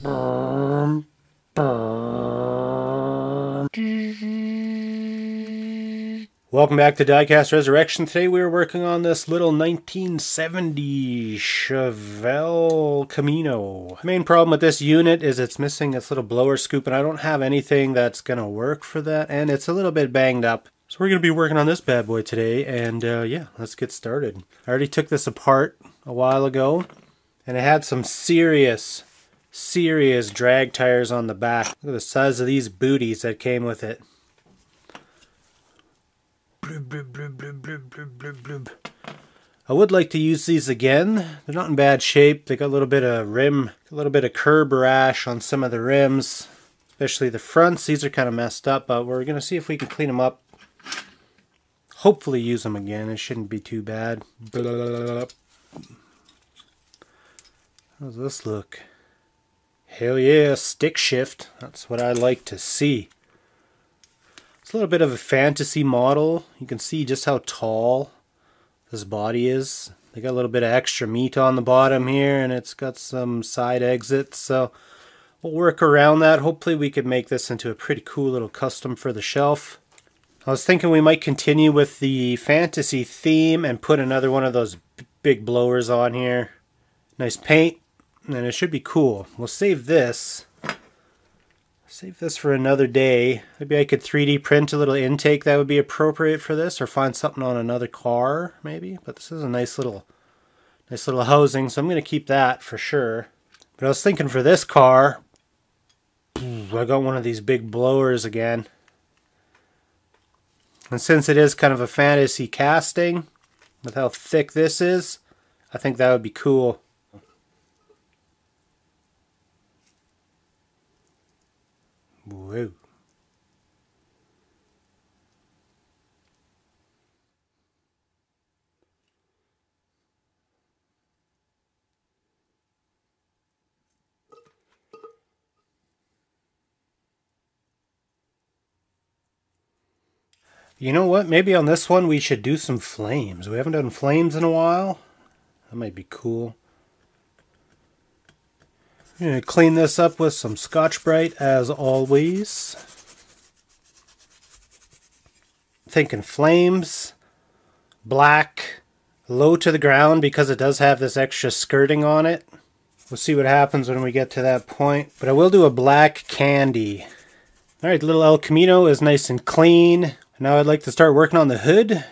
Welcome back to Diecast Resurrection. Today we are working on this little 1970 Chevelle Camino. The main problem with this unit is it's missing its little blower scoop, and I don't have anything that's going to work for that, and it's a little bit banged up. So we're going to be working on this bad boy today, and yeah, let's get started. I already took this apart a while ago, and it had some serious drag tires on the back. Look at the size of these booties that came with it. I would like to use these again. They're not in bad shape. They got a little bit of curb rash on some of the rims, especially the fronts. These are kind of messed up, but we're going to see if we can clean them up. Hopefully use them again. It shouldn't be too bad. How does this look? Hell yeah, stick shift. That's what I like to see. It's a little bit of a fantasy model. You can see just how tall this body is. They got a little bit of extra meat on the bottom here, and it's got some side exits, so we'll work around that. Hopefully we could make this into a pretty cool little custom for the shelf. I was thinking we might continue with the fantasy theme and put another one of those big blowers on here. Nice paint. And it should be cool. We'll save this. Save this for another day. Maybe I could 3D print a little intake that would be appropriate for this, or find something on another car, maybe. But this is a nice little housing, so I'm going to keep that for sure. But I was thinking for this car, I got one of these big blowers again. And since it is kind of a fantasy casting, with how thick this is, I think that would be cool. Whoa. You know what? Maybe on this one we should do some flames. We haven't done flames in a while. That might be cool. I'm going to clean this up with some Scotch-Brite as always. Thinking flames, black, low to the ground because it does have this extra skirting on it. We'll see what happens when we get to that point. But I will do a black candy. Alright, the little El Camino is nice and clean. Now I'd like to start working on the hood.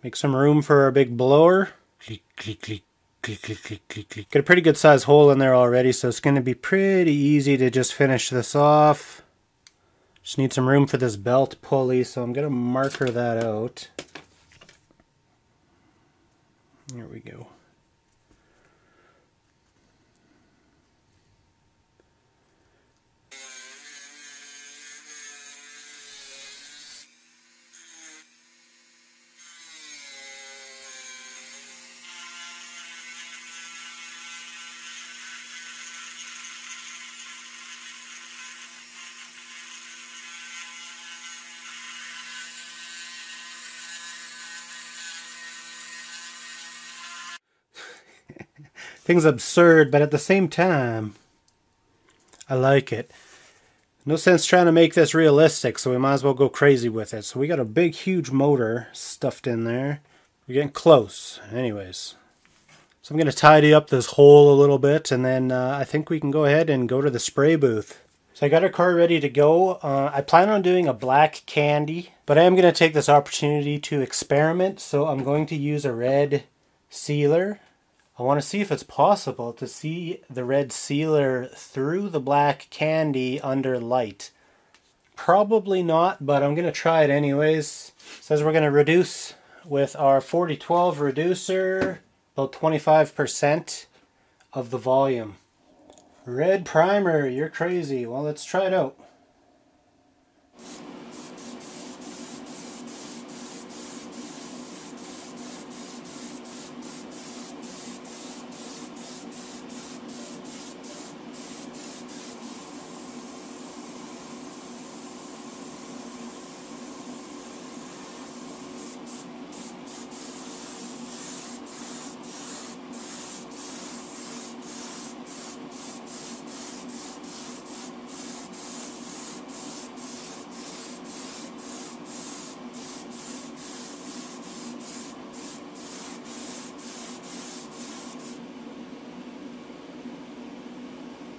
Make some room for our big blower. Click, click, click. Got a pretty good sized hole in there already, so it's going to be pretty easy to just finish this off. Just need some room for this belt pulley, so I'm going to marker that out. There we go. Thing's absurd, but at the same time, I like it. No sense trying to make this realistic, so we might as well go crazy with it. So we got a big, huge motor stuffed in there. We're getting close. Anyways, so I'm going to tidy up this hole a little bit, and then I think we can go ahead and go to the spray booth. So I got our car ready to go. I plan on doing a black candy, but I am going to take this opportunity to experiment, so I'm going to use a red sealer. I want to see if it's possible to see the red sealer through the black candy under light. Probably not, but I'm going to try it anyways. It says we're going to reduce with our 4012 reducer about 25% of the volume. Red primer, you're crazy. Well, let's try it out.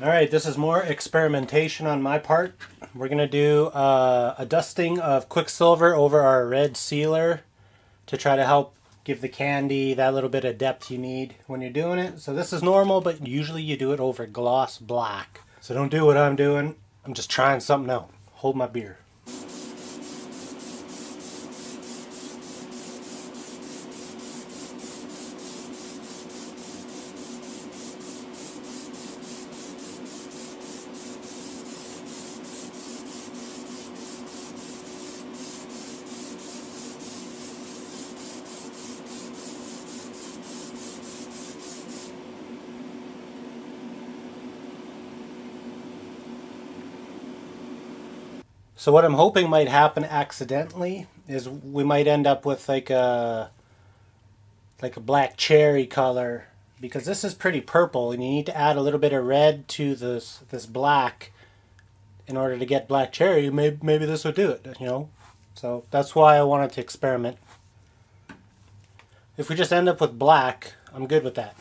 Alright, this is more experimentation on my part. We're going to do a dusting of Quicksilver over our red sealer to try to help give the candy that little bit of depth you need when you're doing it. So this is normal, but usually you do it over gloss black. So don't do what I'm doing. I'm just trying something out. Hold my beer. So what I'm hoping might happen accidentally is we might end up with like a black cherry color, because this is pretty purple and you need to add a little bit of red to this black in order to get black cherry. Maybe this would do it, you know. So that's why I wanted to experiment. If we just end up with black, I'm good with that.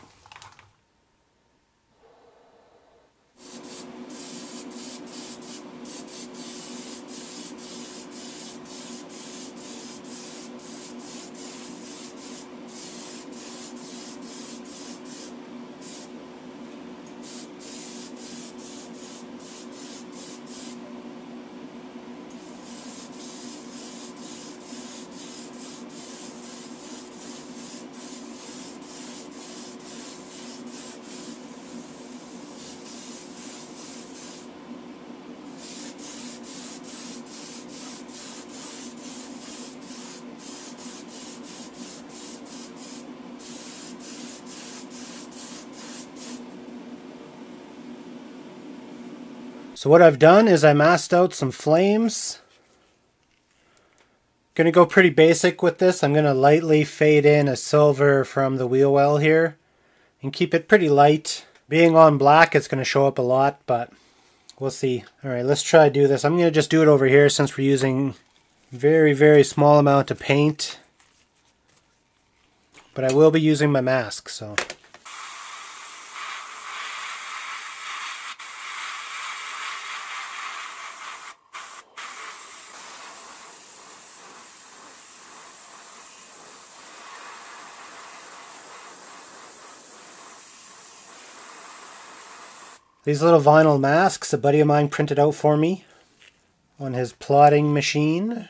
So what I've done is I masked out some flames. Gonna go pretty basic with this. I'm gonna lightly fade in a silver from the wheel well here and keep it pretty light. Being on black, it's gonna show up a lot, but we'll see. All right, let's try to do this. I'm gonna just do it over here since we're using very, very small amount of paint, but I will be using my mask, so. These little vinyl masks, a buddy of mine printed out for me on his plotting machine.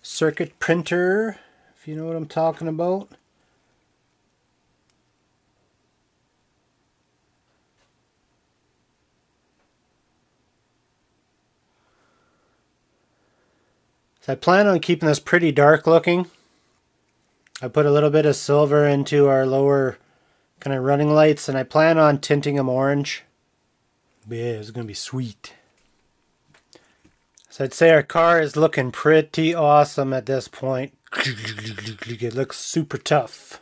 Circuit printer, if you know what I'm talking about. So I plan on keeping this pretty dark looking. I put a little bit of silver into our lower kind of running lights, and I plan on tinting them orange. Yeah, it's going to be sweet. So I'd say our car is looking pretty awesome at this point. It looks super tough.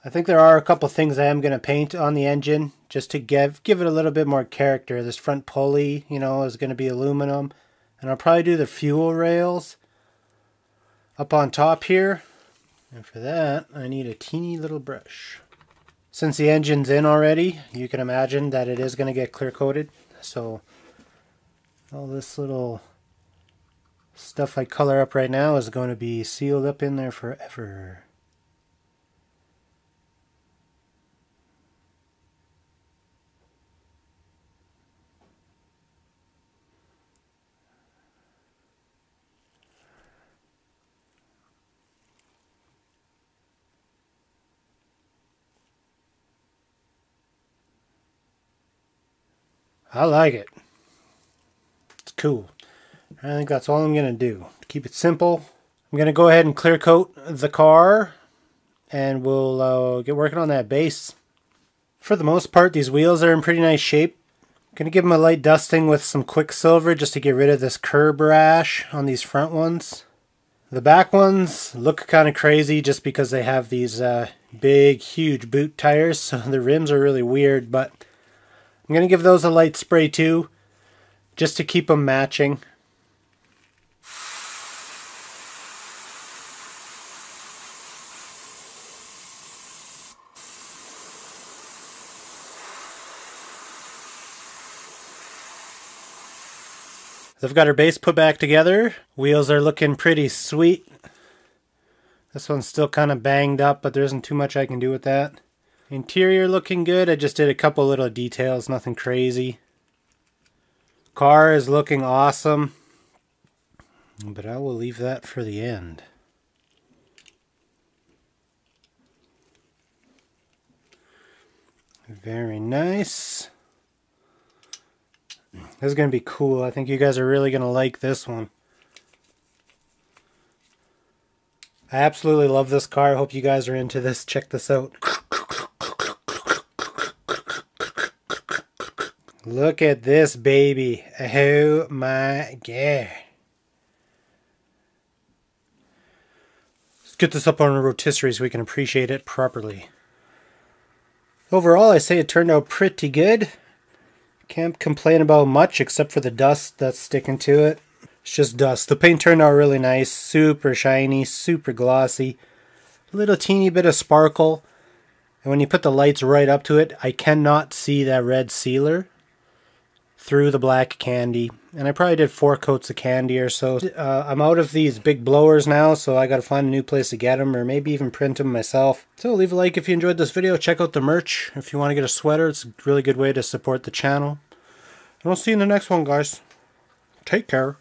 I think there are a couple things I am going to paint on the engine just to give it a little bit more character. This front pulley, you know, is going to be aluminum. And I'll probably do the fuel rails up on top here. And for that, I need a teeny little brush. Since the engine's in already, you can imagine that it is going to get clear coated. So all this little stuff I color up right now is going to be sealed up in there forever. I like it. It's cool. I think that's all I'm going to do. To keep it simple, I'm going to go ahead and clear coat the car, and we'll get working on that base. For the most part, these wheels are in pretty nice shape. I'm going to give them a light dusting with some Quicksilver just to get rid of this curb rash on these front ones. The back ones look kind of crazy just because they have these big, huge boot tires, so the rims are really weird, but I'm going to give those a light spray too, just to keep them matching. I've got our base put back together. Wheels are looking pretty sweet. This one's still kind of banged up, but there isn't too much I can do with that. Interior looking good. I just did a couple little details, nothing crazy. Car is looking awesome, but I will leave that for the end. Very nice. This is going to be cool. I think you guys are really going to like this one. I absolutely love this car. I hope you guys are into this. Check this out. Look at this baby. Oh my god. Let's get this up on a rotisserie so we can appreciate it properly. Overall, I say it turned out pretty good. Can't complain about much except for the dust that's sticking to it. It's just dust. The paint turned out really nice. Super shiny, super glossy. A little teeny bit of sparkle. And when you put the lights right up to it, I cannot see that red sealer through the black candy. And I probably did 4 coats of candy or so. I'm out of these big blowers now, so I gotta find a new place to get them, or maybe even print them myself. So leave a like if you enjoyed this video. Check out the merch if you want to get a sweater. It's a really good way to support the channel. And I'll see you in the next one, guys. Take care.